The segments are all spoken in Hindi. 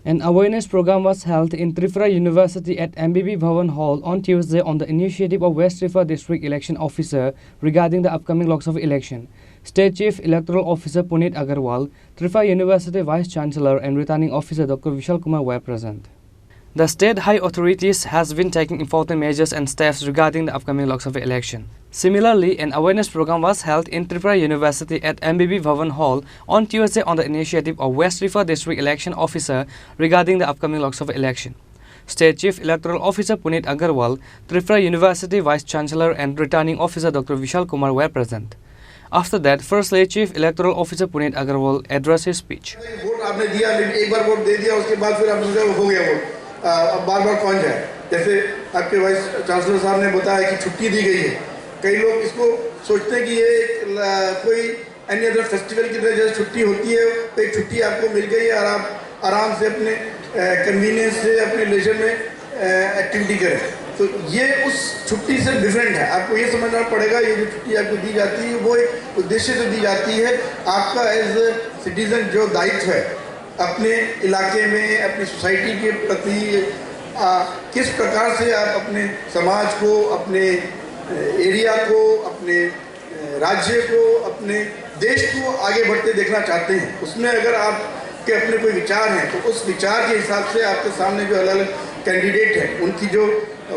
An awareness program was held in Tripura University at MBB Bhavan Hall on Tuesday on the initiative of West Tripura District Election Officer regarding the upcoming Lok Sabha election. State Chief Electoral Officer Puneet Agarwal, Tripura University Vice Chancellor and Returning Officer Dr. Vishal Kumar were present. The state high authorities has been taking important measures and steps regarding the upcoming Lok Sabha election. Similarly, an awareness program was held in Tripura University at MBB Bhavan Hall on Tuesday on the initiative of West Tripura District Election Officer regarding the upcoming Lok Sabha election. State Chief Electoral Officer Puneet Agarwal, Tripura University Vice Chancellor and Returning Officer Dr. Vishal Kumar were present. After that, firstly, Chief Electoral Officer Puneet Agarwal addressed his speech. अब बार-बार कौन जाए? जैसे आपके वाइस चांसलर साहब ने बताया कि छुट्टी दी गई है। कई लोग इसको सोचते हैं कि ये कोई एनी अदर फेस्टिवल की तरह जैसे छुट्टी होती है, तो एक छुट्टी आपको मिल गई है और आप आराम से अपने कन्वीनियंस से अपने लेजर में एक्टिविटी करें। तो ये उस छुट्टी से डिफरेंट है। आपको ये समझना पड़ेगा, ये जो छुट्टी आपको दी जाती है वो एक उद्देश्य से दी जाती है। आपका एज ए सिटीजन जो दायित्व है अपने इलाके में, अपनी सोसाइटी के प्रति किस प्रकार से आप अपने समाज को, अपने एरिया को, अपने राज्य को, अपने देश को आगे बढ़ते देखना चाहते हैं। उसमें अगर आपके अपने कोई विचार हैं तो उस विचार के हिसाब से आपके सामने जो अलग अलग कैंडिडेट हैं, उनकी जो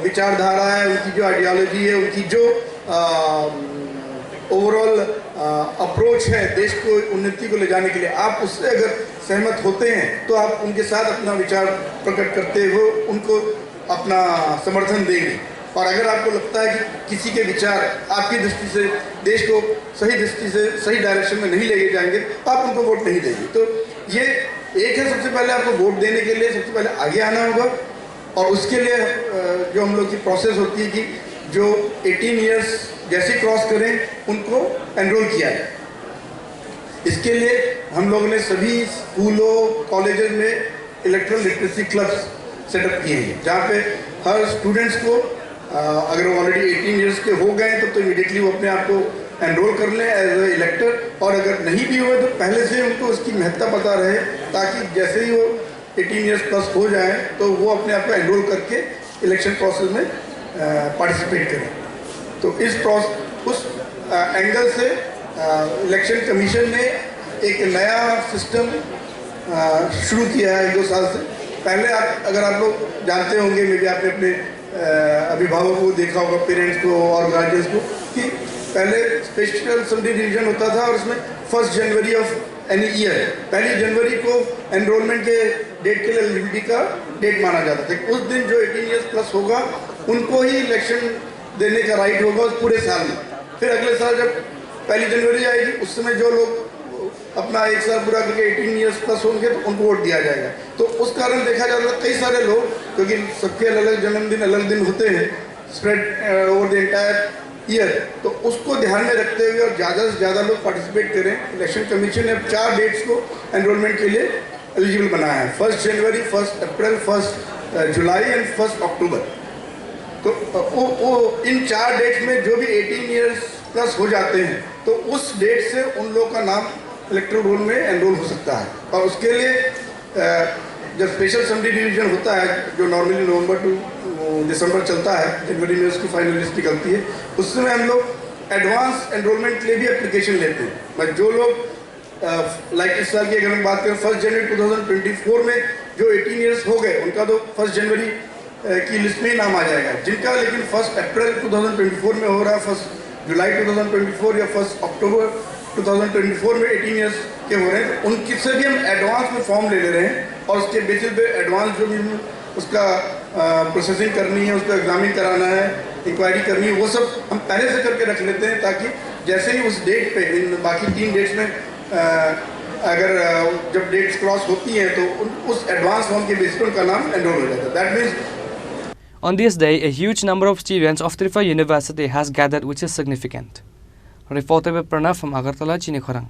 विचारधारा है, उनकी जो आइडियोलॉजी है, उनकी जो ओवरऑल अप्रोच है देश को उन्नति को ले जाने के लिए, आप उससे अगर सहमत होते हैं तो आप उनके साथ अपना विचार प्रकट करते हुए उनको अपना समर्थन देंगे। और अगर आपको लगता है कि किसी के विचार आपकी दृष्टि से देश को सही दृष्टि से सही डायरेक्शन में नहीं ले जाएंगे, आप उनको वोट नहीं देंगे। तो ये एक है, सबसे पहले आपको वोट देने के लिए सबसे पहले आगे आना होगा। और उसके लिए जो हम लोग की प्रोसेस होती है कि जो 18 ईयर्स जैसे क्रॉस करें उनको एनरोल किया जाए। इसके लिए हम लोगों ने सभी स्कूलों कॉलेजेस में इलेक्ट्रल लिटरेसी क्लब्स सेटअप किए हैं, जहाँ पे हर स्टूडेंट्स को अगर वो ऑलरेडी 18 ईयर्स के हो गए तो इमीडिएटली वो अपने आप को एनरोल कर लें एज ए इलेक्टर। और अगर नहीं भी हुए तो पहले से उनको उसकी महत्ता पता रहे, ताकि जैसे ही वो 18 ईयर्स प्लस हो जाए तो वो अपने आप को एनरोल करके इलेक्शन प्रोसेस में पार्टिसिपेट करें। तो उस एंगल से इलेक्शन कमीशन ने एक नया सिस्टम शुरू किया है 1-2 साल से। पहले अगर आप लोग जानते होंगे, मे बी आपने अपने अभिभावकों को देखा होगा, पेरेंट्स को और गार्जियंस को, कि पहले स्पेशल असेंबली डिवीजन होता था और उसमें 1 जनवरी ऑफ एनी ईयर, 1 जनवरी को एनरोलमेंट के डेट के लिए एलिजिबिलिटी का डेट माना जाता था। उस दिन जो 18 ईयर्स प्लस होगा उनको ही इलेक्शन देने का राइट होगा उस पूरे साल में। फिर अगले साल जब 1 जनवरी आएगी उस समय जो लोग अपना 1 साल पूरा करके 18 ईयर्स प्लस होंगे तो उनको वोट दिया जाएगा। तो उस कारण देखा जाता है कई सारे लोग, क्योंकि सबके अलग अलग जन्मदिन अलग दिन होते हैं spread over the entire year, तो उसको ध्यान में रखते हुए और ज़्यादा से ज़्यादा लोग पार्टिसिपेट करें। इलेक्शन कमीशन ने 4 डेट्स को एनरोलमेंट के लिए एलिजिबल बनाया है, 1 जनवरी, 1 अप्रैल, 1 जुलाई एंड 1 अक्टूबर। तो वो इन 4 डेट्स में जो भी 18 ईयर्स प्लस हो जाते हैं तो उस डेट से उन लोगों का नाम इलेक्टोरल रोल में एनरोल हो सकता है। और उसके लिए जब स्पेशल असेंबली डिवीजन होता है जो नॉर्मली नवंबर टू दिसंबर चलता है, जनवरी में उसकी फाइनल लिस्ट निकलती है, उस समय हम लोग एडवांस एनरोलमेंट के लिए भी एप्लीकेशन लेते हैं। बट जो लोग लाइक इस साल की अगर हम बात करें 1 जनवरी 2024 में जो 18 ईयर्स हो गए उनका तो 1 जनवरी की लिस्ट में नाम आ जाएगा। जिनका लेकिन 1 अप्रैल 2024 में हो रहा है, 1 जुलाई 2024 या 1 अक्टूबर 2024 में 18 ईयर्स के हो रहे हैं, तो उनकी से भी हम एडवांस में फॉर्म ले रहे हैं। और उसके बेसिस पे एडवांस जो भी उसका प्रोसेसिंग करनी है, उसको एग्जामिन कराना है, इंक्वायरी करनी है, वो सब हम पहले से करके रख लेते हैं, ताकि जैसे ही उस डेट पे इन बाकी 3 डेट्स में अगर जब डेट्स क्रॉस होती हैं तो उस एडवांस फॉर्म के बेसिस पर उनका नाम एनरोल हो जाता है। That means on this day, a huge number of students of Tripura University has gathered, which is significant. Reported by Pranav from Agartala, Chini Khorang.